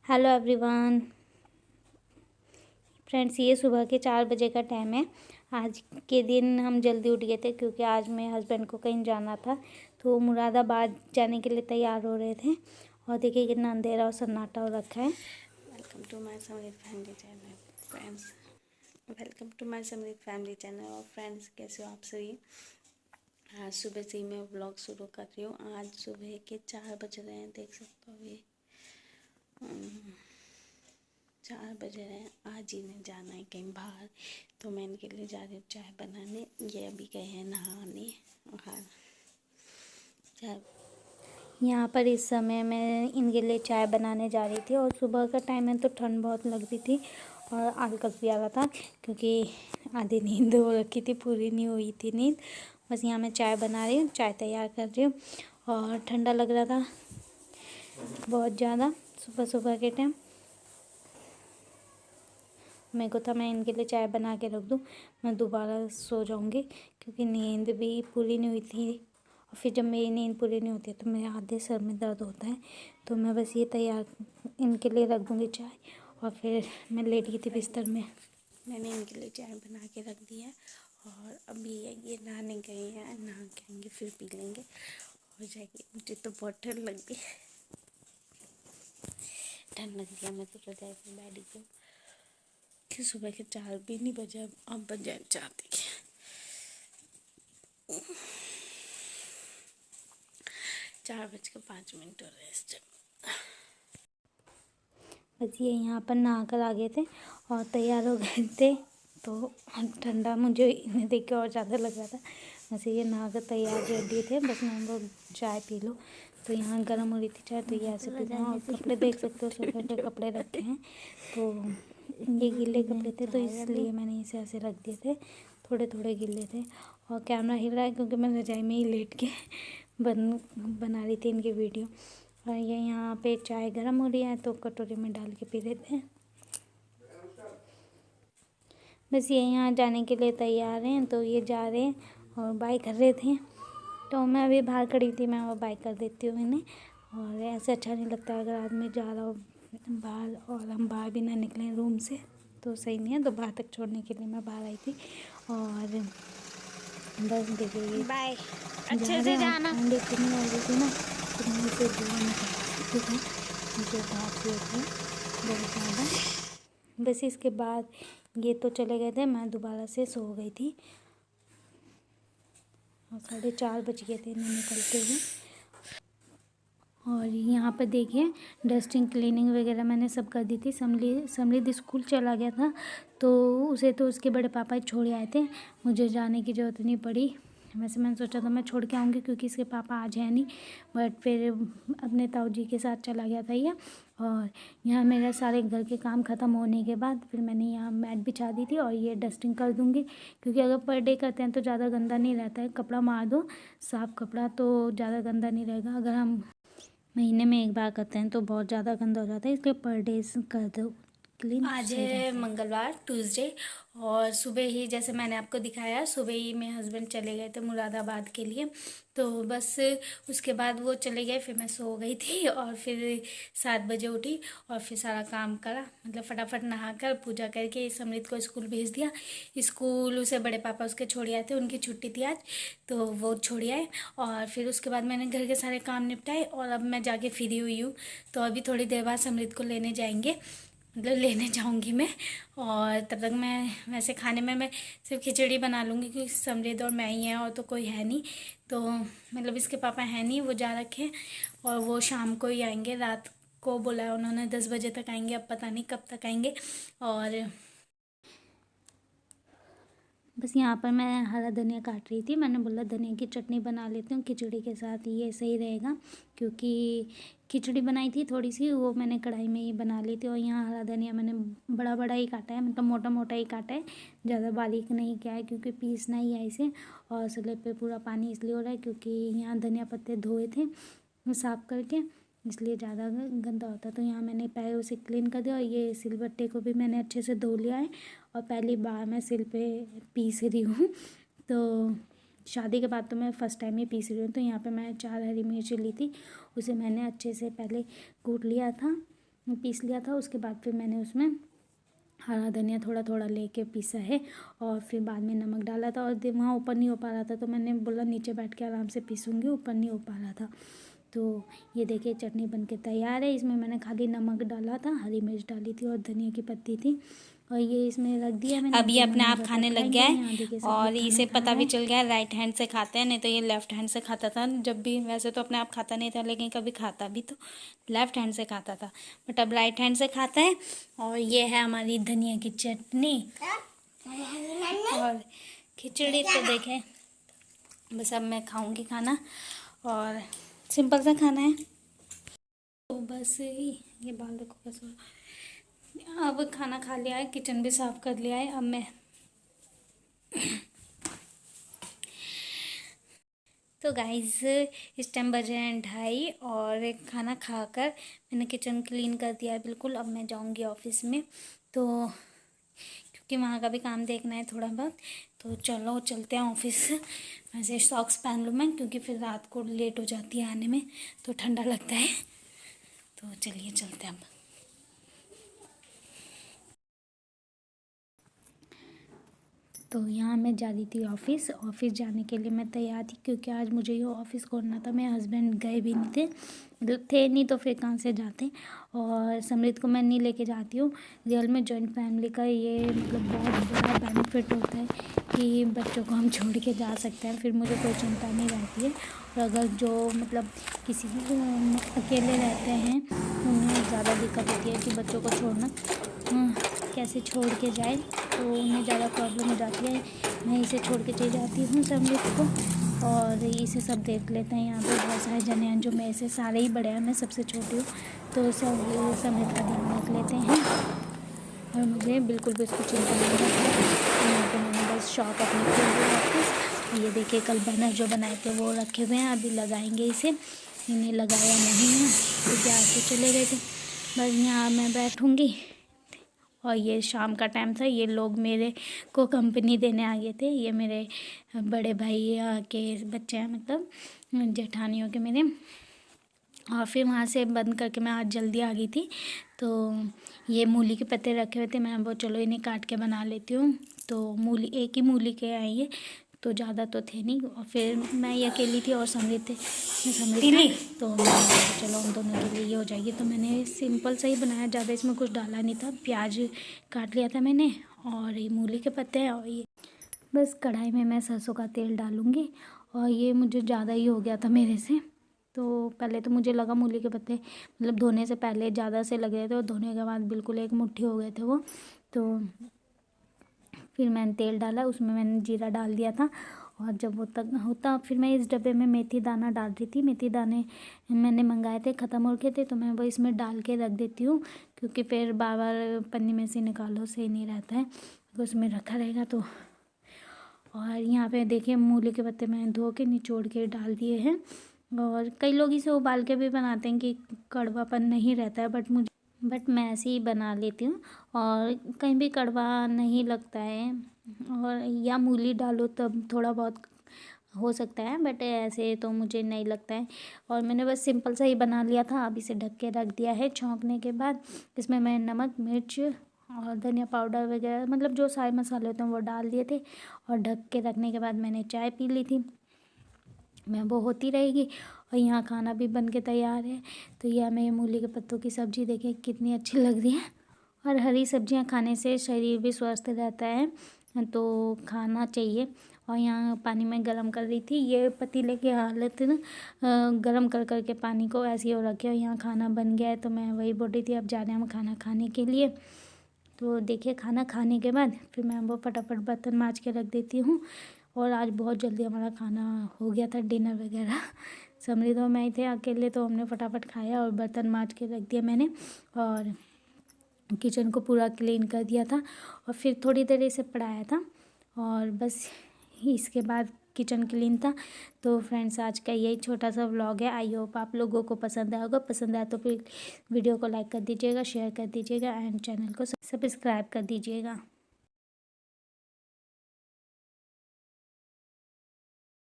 Hello everyone friends, ये सुबह के 4 बजे का टाइम है। आज के दिन हम जल्दी उठ गए थे क्योंकि आज मेरे हस्बैंड को कहीं जाना था, तो मुरादाबाद जाने के लिए तैयार हो रहे थे। और देखिए कितना अंधेरा और सन्नाटा हो रखा है। Welcome to my Samriddh family channel friends. Welcome to my Samriddh family channel. और फ्रेंड्स, कैसे हो आप सभी। आज सुबह से ही मैं व्लॉग शुरू कर रही हूँ। आज सुबह के 4 बज रहे हैं, देख सकते हो अभी 4 बज रहे हैं। आज इन्हें जाना है कहीं बाहर, तो मैं इनके लिए जा रही हूँ चाय बनाने। ये अभी गए हैं नहाने। हाँ, चाय यहाँ पर इस समय मैं इनके लिए चाय बनाने जा रही थी और सुबह का टाइम है तो ठंड बहुत लग रही थी और आलकस भी आ रहा था क्योंकि आधी नींद हो रखी थी, पूरी नहीं हुई थी नींद। बस यहाँ मैं चाय बना रही हूँ, चाय तैयार कर रही हूँ और ठंडा लग रहा था बहुत ज़्यादा सुबह सुबह के टाइम। मेरे को था मैं इनके लिए चाय बना के रख दूँ, मैं दोबारा सो जाऊँगी क्योंकि नींद भी पूरी नहीं हुई थी। और फिर जब मेरी नींद पूरी नहीं होती है तो मेरे आधे सर में दर्द होता है, तो मैं बस ये तैयार इनके लिए रख दूँगी चाय और फिर मैं लेट गई थी बिस्तर में। मैंने इनके लिए चाय बना के रख दी है और अभी ये नहाने गए हैं, नहा के आएंगे फिर पी लेंगे, हो जाएगी। मुझे तो बहुत ठंड लग रही है, ठंड लग रही है। मैं तो रजाई में बैठ गई हूँ कि सुबह के 4 भी नहीं बजे, अब बज जाए 4 देखिए। 4:05 हो रहे हैं इस टाइम। बस ये यहाँ पर नहा कर आ गए थे और तैयार हो गए थे, तो ठंडा मुझे इन्हें देख के और ज़्यादा लग रहा था। वैसे ये नहा कर तैयार रेडी थे, बस मैं उनको चाय पी लो। तो यहाँ गर्म हो रही थी चाय, तो ये ऐसे पी लो। और कपड़े देख सकते हो, सुबह के कपड़े रखे हैं, तो ये गीले कपड़े थे तो इसलिए मैंने इसे ऐसे रख दिए थे, थोड़े थोड़े गीले थे। और कैमरा हिल रहा है क्योंकि मैं रजाई में ही लेट के बना रही थी इनकी वीडियो। और ये यहाँ पे चाय गर्म हो रही है तो कटोरे में डाल के पी लेते हैं। बस ये यहाँ जाने के लिए तैयार हैं, तो ये जा रहे हैं और बाय कर रहे थे। तो मैं अभी बाहर खड़ी थी, मैं वो बाय कर देती हूँ इन्हें। और ऐसे अच्छा नहीं लगता अगर आदमी जा रहा हो बाहर और हम बाहर भी ना निकलें रूम से, तो सही नहीं है। तो बाहर तक छोड़ने के लिए मैं बाहर आई थी। और बस देखिए बाय, जा अच्छे रहे से हैं। जाना। ठंड इतनी हो रही थी ना, तो मुझे से दूर निकल ठीक है, मुझे भाप लगी बहुत ज़्यादा। बस इसके बाद ये तो चले गए थे, मैं दोबारा से सो गई थी और 4:30 बज गए थे इन्हें निकलते हुए। और यहाँ पर देखिए डस्टिंग क्लीनिंग वगैरह मैंने सब कर दी थी। समृद्ध स्कूल चला गया था, तो उसे तो उसके बड़े पापा ही छोड़ आए थे, मुझे जाने की ज़रूरत नहीं पड़ी। वैसे मैंने सोचा था मैं छोड़ के आऊँगी क्योंकि इसके पापा आज है नहीं, बट फिर अपने ताऊ जी के साथ चला गया था ये। और यहाँ मेरे सारे घर के काम ख़त्म होने के बाद फिर मैंने यहाँ मैट बिछा दी थी और ये डस्टिंग कर दूँगी क्योंकि अगर पर डे करते हैं तो ज़्यादा गंदा नहीं रहता है। कपड़ा मार दो, साफ़ कपड़ा, तो ज़्यादा गंदा नहीं रहेगा। अगर हम महीने में एक बार करते हैं तो बहुत ज़्यादा गंदा हो जाता है, इसलिए पर डे कर दो क्लीन। आज है मंगलवार, ट्यूसडे, और सुबह ही जैसे मैंने आपको दिखाया, सुबह ही मेरे हस्बैंड चले गए थे मुरादाबाद के लिए। तो बस उसके बाद वो चले गए, फिर मैं सो गई थी और फिर 7 बजे उठी और फिर सारा काम करा, मतलब फटाफट नहाकर पूजा करके समृद्ध को स्कूल भेज दिया। स्कूल उसे बड़े पापा उसके छोड़ आए थे, उनकी छुट्टी थी आज, तो वो छोड़ आए। और फिर उसके बाद मैंने घर के सारे काम निपटाए और अब मैं जाके फ्री हुई हूँ। तो अभी थोड़ी देर बाद समृद्ध को लेने जाएंगे, मतलब लेने जाऊंगी मैं। और तब तक मैं वैसे खाने में मैं सिर्फ खिचड़ी बना लूँगी क्योंकि समृद्ध और मैं ही हैं और तो कोई है नहीं। तो मतलब इसके पापा हैं नहीं, वो जा रखे हैं और वो शाम को ही आएंगे। रात को बोला है उन्होंने 10 बजे तक आएंगे, अब पता नहीं कब तक आएंगे। और बस यहाँ पर मैं हरा धनिया काट रही थी, मैंने बोला धनिया की चटनी बना लेती हूँ खिचड़ी के साथ, ये सही रहेगा। क्योंकि खिचड़ी बनाई थी थोड़ी सी, वो मैंने कढ़ाई में ही बना ली थी। और यहाँ हरा धनिया मैंने बड़ा बड़ा ही काटा है, मतलब मोटा मोटा ही काटा है, ज़्यादा बारीक नहीं किया है क्योंकि पीसना ही है इसे। और स्लेब पे पूरा पानी इसलिए हो रहा है क्योंकि यहाँ धनिया पत्ते धोए थे साफ़ करके, इसलिए ज़्यादा गंदा होता है। तो यहाँ मैंने पहले उसे क्लीन कर दिया और ये सिलबट्टे को भी मैंने अच्छे से धो लिया है और पहली बार मैं सिल पे पीस रही हूँ। तो शादी के बाद तो मैं फ़र्स्ट टाइम ही पीस रही हूँ। तो यहाँ पे मैं 4 हरी मिर्च ली थी, उसे मैंने अच्छे से पहले कूट लिया था पीस लिया था। उसके बाद फिर मैंने उसमें हरा धनिया थोड़ा थोड़ा लेके पीसा है और फिर बाद में नमक डाला था। और वहाँ ऊपर नहीं हो पा रहा था तो मैंने बोला नीचे बैठ के आराम से पीसूँगी, ऊपर नहीं हो पा रहा था। तो ये देखिए चटनी बनके तैयार है। इसमें मैंने खाली नमक डाला था, हरी मिर्च डाली थी और धनिया की पत्ती थी और ये इसमें रख दिया मैंने। अब ये अपने आप बर्तन खाने लग खाएंगे। गया यहाँ है देखिए सब और लोग इसे खाना खा पता रहे भी हैं। चल गया है राइट हैंड से खाता है, नहीं तो ये लेफ्ट हैंड से खाता था जब भी। वैसे तो अपने आप खाता नहीं था लेकिन कभी खाता भी तो लेफ्ट हैंड से खाता था, बट अब राइट हैंड से खाता है। और ये है हमारी धनिया की चटनी और खिचड़ी। तो देखें बस अब मैं खाऊंगी खाना और सिंपल सा खाना है। तो बस ये बाल देखो कैसे। अब खाना खा लिया है, किचन भी साफ कर लिया है। अब मैं तो गाइज़ इस टाइम बजे हैं 2:30 और खाना खाकर मैंने किचन क्लीन कर दिया है बिल्कुल। अब मैं जाऊंगी ऑफिस में, तो क्योंकि वहाँ का भी काम देखना है थोड़ा बहुत। तो चलो चलते हैं ऑफिस। वैसे सॉक्स पहन लूँ मैं क्योंकि फिर रात को लेट हो जाती है आने में, तो ठंडा लगता है। तो चलिए चलते हैं अब। तो यहाँ मैं जा रही थी ऑफिस जाने के लिए मैं तैयार थी क्योंकि आज मुझे ये ऑफिस खोलना था। मेरे हस्बैंड गए भी नहीं थे, मतलब थे नहीं तो फिर कहाँ से जाते। और समृद्ध को मैं नहीं लेके जाती हूँ। रियल में जॉइंट फैमिली का ये मतलब बहुत बड़ा बेनिफिट होता है कि बच्चों को हम छोड़ के जा सकते हैं, फिर मुझे कोई चिंता नहीं रहती है। और अगर जो मतलब किसी अकेले रहते हैं उन्हें ज़्यादा दिक्कत होती है कि बच्चों को छोड़ना कैसे छोड़ के जाए, तो उन्हें ज़्यादा प्रॉब्लम हो जाती है। मैं इसे छोड़ के चली जाती हूँ समृद्ध को और इसे सब देख लेते हैं। यहाँ पे बहुत सारे जने हैं जो मेरे से सारे ही बड़े हैं, मैं सबसे छोटी हूँ, तो सब समृद्ध का ध्यान रख लेते हैं और मुझे बिल्कुल भी उसकी चिंता नहीं रहती है। यहाँ पर मैंने बस शॉप अपनी खोल दी वापस। ये देखिए कल बैनर जो बनाए थे वो रखे हुए हैं, अभी लगाएंगे इसे। इन्हें लगाया नहीं है क्योंकि आज तो चले गए थे। बस यहाँ मैं बैठूँगी और ये शाम का टाइम था। ये लोग मेरे को कंपनी देने आ गए थे, ये मेरे बड़े भाई के बच्चे हैं, मतलब जेठानियों के मेरे। और फिर वहाँ से बंद करके मैं आज जल्दी आ गई थी। तो ये मूली के पत्ते रखे हुए थे, मैं वो चलो इन्हें काट के बना लेती हूँ। तो मूली एक ही मूली के आएंगे तो ज़्यादा तो थे नहीं। और फिर मैं ये अकेली थी और समृद्ध थे, तो मैं चलो उन दोनों के लिए ये हो जाएगी। तो मैंने सिंपल सा ही बनाया, ज़्यादा इसमें कुछ डाला नहीं था। प्याज काट लिया था मैंने और ये मूली के पत्ते हैं और ये बस कढ़ाई में मैं सरसों का तेल डालूँगी। और ये मुझे ज़्यादा ही हो गया था मेरे से, तो पहले तो मुझे लगा मूली के पत्ते मतलब धोने से पहले ज़्यादा से लग रहे थे और धोने के बाद बिल्कुल एक मुट्ठी हो गए थे वो। तो फिर मैंने तेल डाला, उसमें मैंने जीरा डाल दिया था और जब वो तक होता फिर मैं इस डब्बे में मेथी दाना डाल रही थी। मेथी दाने मैंने मंगाए थे, ख़त्म हो गए थे, तो मैं वो इसमें डाल के रख देती हूँ क्योंकि फिर बार बार पन्नी में से निकालो सही नहीं रहता है, तो उसमें रखा रहेगा तो। और यहाँ पे देखिए मूली के पत्ते मैंने धो के निचोड़ के डाल दिए हैं। और कई लोग इसे उबाल के भी बनाते हैं कि कड़वापन नहीं रहता है, बट मैं ऐसे ही बना लेती हूँ और कहीं भी कड़वा नहीं लगता है। और या मूली डालो तब थोड़ा बहुत हो सकता है, बट ऐसे तो मुझे नहीं लगता है। और मैंने बस सिंपल सा ही बना लिया था। अब इसे ढक के रख दिया है। छौंकने के बाद इसमें मैं नमक, मिर्च और धनिया पाउडर वगैरह मतलब जो सारे मसाले होते हैं वो डाल दिए थे। और ढक के रखने के बाद मैंने चाय पी ली थी। मैं वो होती रहेगी। और यहाँ खाना भी बन के तैयार है। तो यह हमें मूली के पत्तों की सब्ज़ी देखिए कितनी अच्छी लग रही है। और हरी सब्जियाँ खाने से शरीर भी स्वस्थ रहता है, तो खाना चाहिए। और यहाँ पानी में गरम कर रही थी। ये पतीले की हालत ना गरम कर कर के पानी को ऐसे ही हो रखे। और यहाँ खाना बन गया है तो मैं वही बोल रही थी अब जाने हम खाना खाने के लिए। तो देखिए खाना खाने के बाद फिर मैं वो फटाफट बर्तन मांज के रख देती हूँ। और आज बहुत जल्दी हमारा खाना हो गया था, डिनर वगैरह। समृद्ध और मैं ही थे अकेले, तो हमने फटाफट खाया और बर्तन मांज के रख दिया मैंने और किचन को पूरा क्लीन कर दिया था। और फिर थोड़ी देर इसे पढ़ाया था और बस इसके बाद किचन क्लीन था। तो फ्रेंड्स आज का यही छोटा सा व्लॉग है। आई होप आप लोगों को पसंद आया होगा। पसंद आया तो फिर वीडियो को लाइक कर दीजिएगा, शेयर कर दीजिएगा एंड चैनल को सब्सक्राइब कर दीजिएगा।